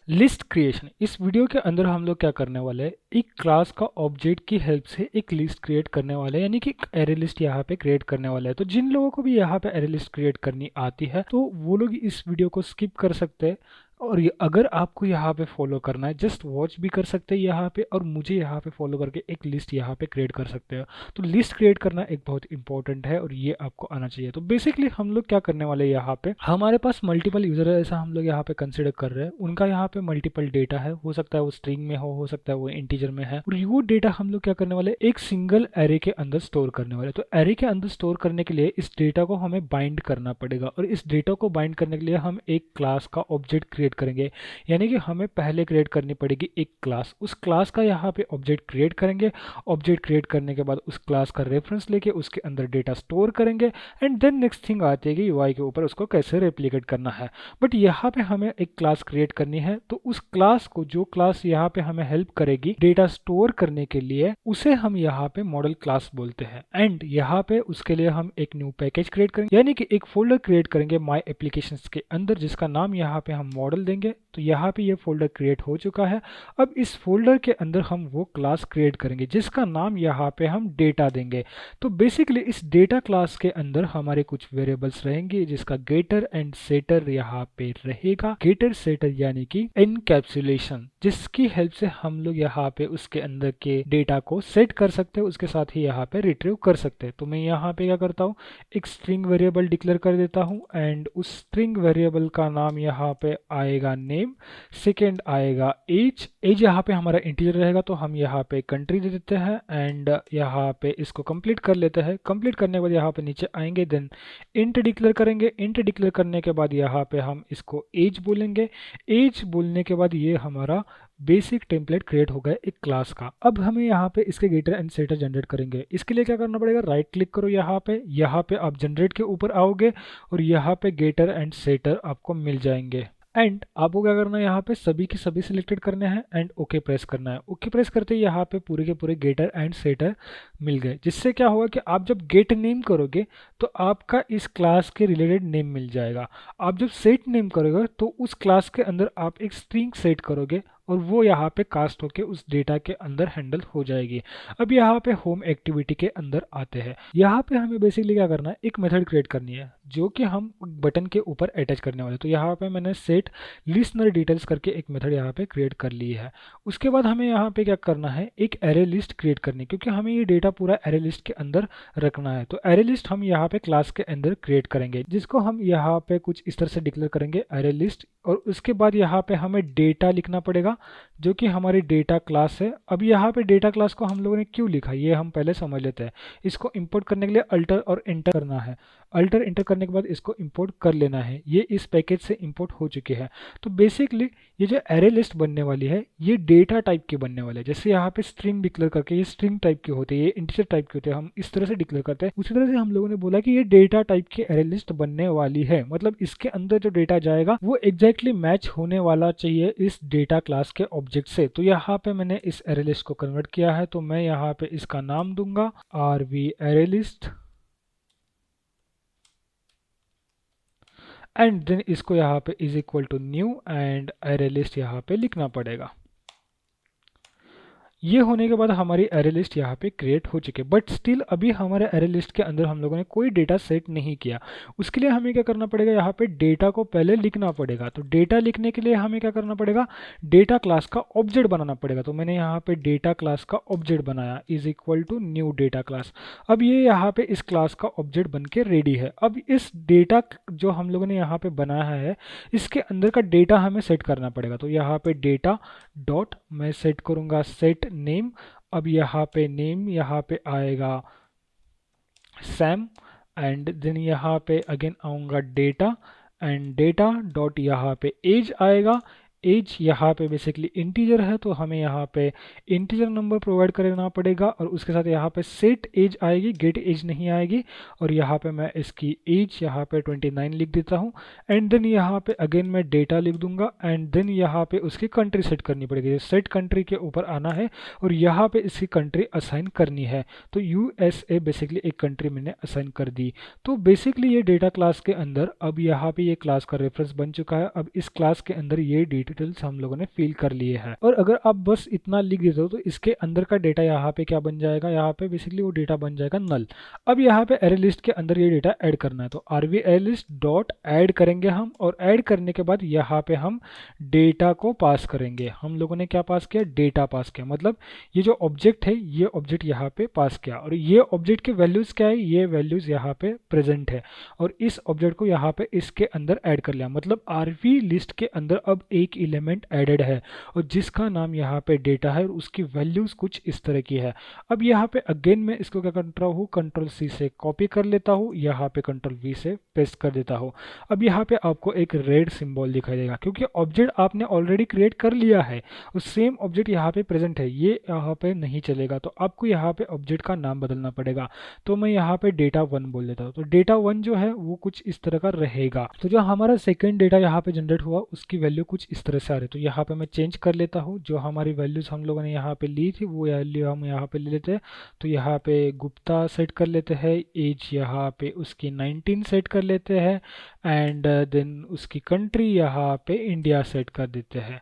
List creation. इस video के अंदर हम लोग क्या करने वाले हैं, एक क्लास का ऑब्जेक्ट की हेल्प से एक लिस्ट क्रिएट करने वाले हैं, यानी कि एक एरे लिस्ट यहाँ पे क्रिएट करने वाले हैं। तो जिन लोगों को भी यहाँ पे एरे लिस्ट क्रिएट करनी आती है तो वो लोग इस वीडियो को स्किप कर सकते हैं, और ये अगर आपको यहाँ पे फॉलो करना है जस्ट वॉच भी कर सकते हैं यहाँ पे, और मुझे यहाँ पे फॉलो करके एक लिस्ट यहाँ पे क्रिएट कर सकते हैं। तो लिस्ट क्रिएट करना एक बहुत इंपॉर्टेंट है और ये आपको आना चाहिए। तो बेसिकली हम लोग क्या करने वाले हैं, यहाँ पे हमारे पास मल्टीपल यूजर है ऐसा हम लोग यहाँ पे कंसिडर कर रहे हैं। उनका यहाँ पे मल्टीपल डेटा है, हो सकता है वो स्ट्रिंग में हो सकता है वो इंटीजर में है, और वो डेटा हम लोग क्या करने वाले हैं, एक सिंगल एरे के अंदर स्टोर करने वाले। तो एरे के अंदर स्टोर करने के लिए इस डेटा को हमें बाइंड करना पड़ेगा, और इस डेटा को बाइंड करने के लिए हम एक क्लास का ऑब्जेक्ट क्रिएट करेंगे। यानी कि हमें पहले क्रिएट करनी पड़ेगी एक क्लास, उस क्लास का यहाँ पे ऑब्जेक्ट क्रिएट करेंगे। ऑब्जेक्ट क्रिएट करने के बाद उस क्लास का रेफरेंस लेके उसके अंदर डेटा स्टोर करेंगे, एंड देन नेक्स्ट थिंग आती है कि यूआई के ऊपर उसको कैसे रेप्लिकेट करना है। बट यहाँ पे हमें एक क्लास क्रिएट करनी है, तो उस क्लास को, जो क्लास यहाँ पे हमें हेल्प करेगी डेटा स्टोर करने के लिए, उसे हम यहाँ पे मॉडल क्लास बोलते हैं। एंड यहाँ पे उसके लिए हम एक न्यू पैकेज क्रिएट करेंगे, यानी कि एक फोल्डर क्रिएट करेंगे माई एप्लीकेशंस के अंदर, जिसका नाम यहाँ पे हम मॉडल देंगे। तो यहाँ पे ये फोल्डर क्रिएट हो चुका है। अब इस फोल्डर के अंदर हम वो क्लास क्रिएट करेंगे जिसका नाम यहाँ पे हम डेटा देंगे। तो बेसिकली इस डेटा क्लास के अंदर हमारे कुछ वेरिएबल्स रहेंगे, जिसका गेटर एंड सेटर यहाँ पे रहेगा। गेटर सेटर यानी कि एनकैप्सुलेशन, जिसकी हेल्प से हम लोग यहाँ पे उसके अंदर के डेटा को सेट कर सकते हैं, उसके साथ ही यहाँ पे रिट्रीव कर सकते हैं। तो मैं यहाँ पे क्या करता हूँ, एक स्ट्रिंग वेरिएबल डिक्लेयर कर देता हूँ, एंड उस स्ट्रिंग वेरिएबल का नाम यहाँ पे आएगा नेम, सेकेंड आएगा एज। एज यहाँ पे हमारा इंटीजर रहेगा, तो हम यहाँ पे कंट्री दे देते हैं, एंड यहाँ पे इसको कंप्लीट कर लेते हैं। कंप्लीट करने के बाद यहाँ पे नीचे आएंगे, देन इंट डिक्लेयर करेंगे। इंट डिक्लेयर करने के बाद यहाँ पे हम इसको एज बोलेंगे। एज बोलने के बाद ये हमारा बेसिक टेम्पलेट क्रिएट हो गया एक क्लास का। अब हमें यहाँ पे इसके गेटर एंड सेटर जनरेट करेंगे। इसके लिए क्या करना पड़ेगा, राइट क्लिक करो यहाँ पे आप जनरेट के ऊपर आओगे, और यहाँ पे गेटर एंड सेटर आपको मिल जाएंगे। एंड आपको क्या करना है, यहाँ पे सभी की सभी सिलेक्टेड करने हैं, एंड ओके प्रेस करना है। ओके प्रेस करते ही यहाँ पे पूरे के पूरे गेटर एंड सेटर मिल गए, जिससे क्या होगा कि आप जब गेट नेम करोगे तो आपका इस क्लास के रिलेटेड नेम मिल जाएगा। आप जब सेट नेम करोगे तो उस क्लास के अंदर आप एक स्ट्रिंग सेट करोगे, और वो यहाँ पे कास्ट होके उस डेटा के अंदर हैंडल हो जाएगी। अब यहाँ पे होम एक्टिविटी के अंदर आते हैं। यहाँ पे हमें बेसिकली क्या करना है, एक मेथड क्रिएट करनी है जो कि हम बटन के ऊपर अटैच करने वाले। तो यहाँ पे मैंने सेट लिस्टनर डिटेल्स करके एक मेथड यहाँ पे क्रिएट कर ली है। उसके बाद हमें यहाँ पे क्या करना है, एक एरे लिस्ट क्रिएट करनी है, क्योंकि हमें ये डेटा पूरा एरे लिस्ट के अंदर रखना है। तो एरे लिस्ट हम यहाँ पे क्लास के अंदर क्रिएट करेंगे, जिसको हम यहाँ पे कुछ इस तरह से डिक्लेयर करेंगे एरे लिस्ट। और उसके बाद यहाँ पे हमें डेटा लिखना पड़ेगा, जो कि हमारी डेटा क्लास है। अब यहाँ पे डेटा क्लास को हम लोगों ने क्यों लिखा ये हम पहले समझ लेते हैं। इसको इंपोर्ट करने के लिए अल्टर और एंटर करना है। अल्टर एंटर करने के बाद इसको इंपोर्ट कर लेना है। ये इस पैकेज से इंपोर्ट हो चुके हैं। तो बेसिकली ये जो एरे लिस्ट बनने वाली है ये डेटा टाइप की बनने वाले है। जैसे यहाँ पे स्ट्रिंग डिक्लेयर करके ये स्ट्रिंग टाइप के होते हैं, ये इंटीजर टाइप के होते हैं, हम इस तरह से डिक्लेयर करते हैं। उसी तरह से हम लोगों ने बोला कि ये डेटा टाइप की एरे लिस्ट बनने वाली है, मतलब इसके अंदर जो डेटा जाएगा वो एग्जैक्टली मैच होने वाला चाहिए इस डेटा क्लास के ऑब्जेक्ट से। तो यहाँ पे मैंने इस एरे लिस्ट को कन्वर्ट किया है, तो मैं यहाँ पे इसका नाम दूंगा RV array list, and then इसको यहाँ पे is equal to new and array list यहाँ पे लिखना पड़ेगा। ये होने के बाद हमारी एरे लिस्ट यहाँ पे क्रिएट हो चुकी है। बट स्टिल अभी हमारे एरे लिस्ट के अंदर हम लोगों ने कोई डेटा सेट नहीं किया। उसके लिए हमें क्या करना पड़ेगा, यहाँ पे डेटा को पहले लिखना पड़ेगा। तो डेटा लिखने के लिए हमें क्या करना पड़ेगा, डेटा क्लास का ऑब्जेक्ट बनाना पड़ेगा। तो मैंने यहाँ पे डेटा क्लास का ऑब्जेक्ट बनाया is equal to new data class. अब ये यहाँ पे इस क्लास का ऑब्जेक्ट बन के रेडी है। अब इस डेटा जो हम लोगों ने यहाँ पे बनाया है इसके अंदर का डेटा हमें सेट करना पड़ेगा। तो यहाँ पे डेटा डॉट मैं सेट करूँगा सेट नेम। अब यहाँ पे नेम यहाँ पे आएगा सैम, एंड देन यहाँ पे अगेन आऊँगा डेटा, एंड डेटा डॉट यहाँ पे एज आएगा। एज यहाँ पे बेसिकली इंटीजर है, तो हमें यहाँ पे इंटीजर नंबर प्रोवाइड करना पड़ेगा, और उसके साथ यहाँ पे सेट एज आएगी, गेट एज नहीं आएगी। और यहाँ पे मैं इसकी एज यहाँ पे 29 लिख देता हूँ, एंड देन यहाँ पे अगेन मैं डेटा लिख दूंगा, एंड देन यहाँ पे उसकी कंट्री सेट करनी पड़ेगी। सेट कंट्री के ऊपर आना है और यहाँ पे इसकी कंट्री असाइन करनी है। तो यूएसए बेसिकली एक कंट्री मैंने असाइन कर दी। तो बेसिकली ये डेटा क्लास के अंदर अब यहाँ पे ये क्लास का रेफरेंस बन चुका है। अब इस क्लास के अंदर ये डिटेल्स हम लोगों ने फिल कर लिए हैं। और अगर आप बस इतना लिख देते हो तो इसके अंदर का डेटा यहाँ पे क्या बन जाएगा, यहाँ पे बेसिकली वो डेटा बन जाएगा नल। अब यहाँ पे एरे लिस्ट के अंदर ये डेटा ऐड करना है, तो RV array list dot add करेंगे हम, और ऐड करने के बाद यहाँ पे हम डेटा को पास करेंगे। हम लोगों ने क्या पास किया, डेटा पास किया, मतलब ये जो ऑब्जेक्ट है ये ऑब्जेक्ट यहाँ पे पास किया, और ये ऑब्जेक्ट के वैल्यूज क्या है, ये वैल्यूज यहाँ पे प्रेजेंट है, और इस ऑब्जेक्ट को यहाँ पे इसके अंदर ऐड कर लिया। मतलब आरवी लिस्ट के अंदर अब एक एलिमेंट एडेड है और जिसका नाम यहाँ पे डेटा है और उसकी वैल्यूज कुछ इस तरह की है। अब यहाँ पे अगेन मैं इसको क्या करता हूँ, कंट्रोल सी से कॉपी कर लेता हूँ, यहाँ पे कंट्रोल वी से पेस्ट कर देता हूँ। अब यहाँ पे आपको एक रेड सिंबल दिखाई देगा क्योंकि ऑब्जेक्ट आपने ऑलरेडी क्रिएट कर लिया है और सेम ऑब्जेक्ट यहाँ पे प्रेजेंट है, ये यहाँ पे नहीं चलेगा, तो आपको यहाँ पे ऑब्जेक्ट का नाम बदलना पड़ेगा। तो मैं यहाँ पे डेटा वन बोल देता हूँ, तो डेटा वन जो है वो कुछ इस तरह का रहेगा। तो जो हमारा सेकेंड डेटा यहाँ पे जनरेट हुआ उसकी वैल्यू कुछ इस तरह से आ रही है, तो यहाँ पे मैं चेंज कर लेता हूँ। जो हमारी वैल्यूज हम लोगों ने यहाँ पे ली थी वो वैल्यू हम यहाँ पे ले लेते हैं, तो यहाँ पे गुप्ता सेट कर लेते हैं, एज यहाँ पे उसकी 19 सेट कर लेते हैं, एंड देन उसकी कंट्री यहाँ पे इंडिया सेट कर देते हैं।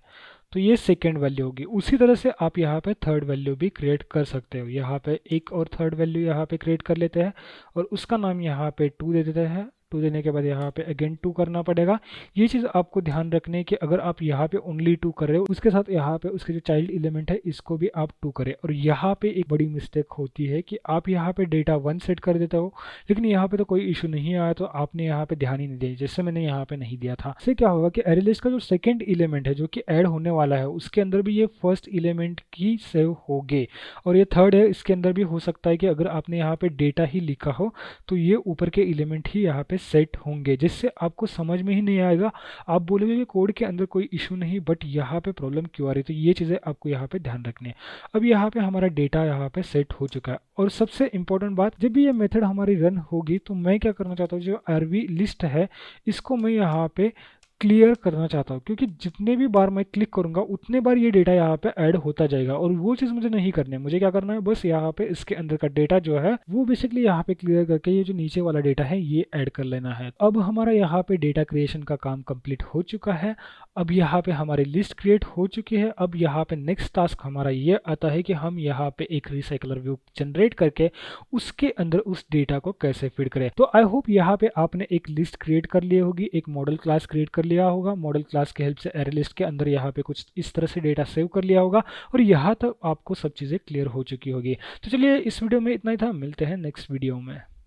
तो ये सेकेंड वैल्यू होगी। उसी तरह से आप यहाँ पे थर्ड वैल्यू भी क्रिएट कर सकते हो। यहाँ पे एक और थर्ड वैल्यू यहाँ पे क्रिएट कर लेते हैं और उसका नाम यहाँ पे 2 दे देते हैं। 2 देने के बाद यहाँ पे अगेन 2 करना पड़ेगा। ये चीज़ आपको ध्यान रखने की, अगर आप यहाँ पे ओनली 2 कर रहे हो उसके साथ यहाँ पे उसके जो चाइल्ड एलिमेंट है इसको भी आप 2 करें। और यहाँ पे एक बड़ी मिस्टेक होती है कि आप यहाँ पे डेटा 1 सेट कर देते हो, लेकिन यहाँ पे तो कोई इशू नहीं आया तो आपने यहाँ पे ध्यान ही नहीं दिया, जैसे मैंने यहाँ पे नहीं दिया था। इससे क्या होगा कि एरे लिस्ट का जो सेकंड एलिमेंट है जो कि ऐड होने वाला है उसके अंदर भी ये फर्स्ट एलिमेंट की सेव होगे, और ये थर्ड है इसके अंदर भी हो सकता है कि अगर आपने यहाँ पे डेटा ही लिखा हो तो ये ऊपर के एलिमेंट ही यहाँ पे सेट होंगे, जिससे आपको समझ में ही नहीं आएगा। आप बोलोगे कि कोड के अंदर कोई इशू नहीं, बट यहाँ पे प्रॉब्लम क्यों आ रही है, तो ये चीज़ें आपको यहाँ पे ध्यान रखनी है। अब यहाँ पे हमारा डेटा यहाँ पे सेट हो चुका है, और सबसे इंपॉर्टेंट बात, जब भी ये मेथड हमारी रन होगी तो मैं क्या करना चाहता हूँ, जो आरवी लिस्ट है इसको मैं यहाँ पे क्लियर करना चाहता हूँ, क्योंकि जितने भी बार मैं क्लिक करूंगा उतने बार ये डेटा यहाँ पे ऐड होता जाएगा, और वो चीज़ मुझे नहीं करनी है। मुझे क्या करना है, बस यहाँ पे इसके अंदर का डेटा जो है वो बेसिकली यहाँ पे क्लियर करके ये जो नीचे वाला डेटा है ये ऐड कर लेना है। अब हमारा यहाँ पे डेटा क्रिएशन का काम कंप्लीट हो चुका है। अब यहाँ पे हमारी लिस्ट क्रिएट हो चुकी है। अब यहाँ पे नेक्स्ट टास्क हमारा ये आता है कि हम यहाँ पे एक रिसाइकलर व्यू जनरेट करके उसके अंदर उस डेटा को कैसे फीड करें। तो आई होप यहाँ पे आपने एक लिस्ट क्रिएट कर ली होगी, एक मॉडल क्लास क्रिएट कर लिया होगा, मॉडल क्लास की हेल्प से एरे लिस्ट के अंदर यहाँ पे कुछ इस तरह से डेटा सेव कर लिया होगा, और यहाँ तक आपको सब चीज़ें क्लियर हो चुकी होगी। तो चलिए इस वीडियो में इतना ही था, मिलते हैं नेक्स्ट वीडियो में।